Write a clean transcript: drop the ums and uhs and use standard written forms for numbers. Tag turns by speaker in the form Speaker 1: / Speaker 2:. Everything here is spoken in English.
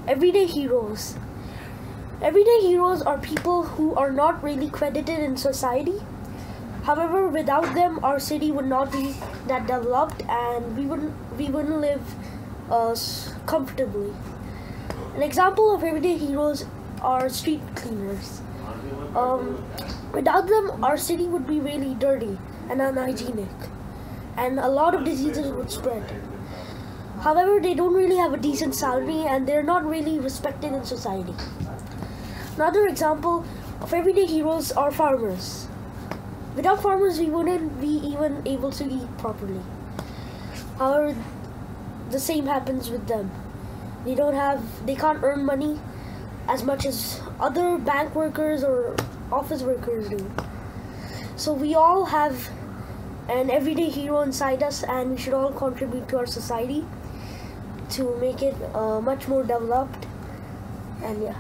Speaker 1: Everyday heroes. Everyday heroes are people who are not really credited in society. However, without them, our city would not be that developed, and we wouldn't live comfortably. An example of everyday heroes are street cleaners. Without them, our city would be really dirty and unhygienic, and a lot of diseases would spread. However, they don't really have a decent salary, and they're not really respected in society. Another example of everyday heroes are farmers. Without farmers, we wouldn't be even able to eat properly. However, the same happens with them. They can't earn money as much as other bank workers or office workers do. So we all have an everyday hero inside us, and we should all contribute to our society to make it much more developed. And yeah.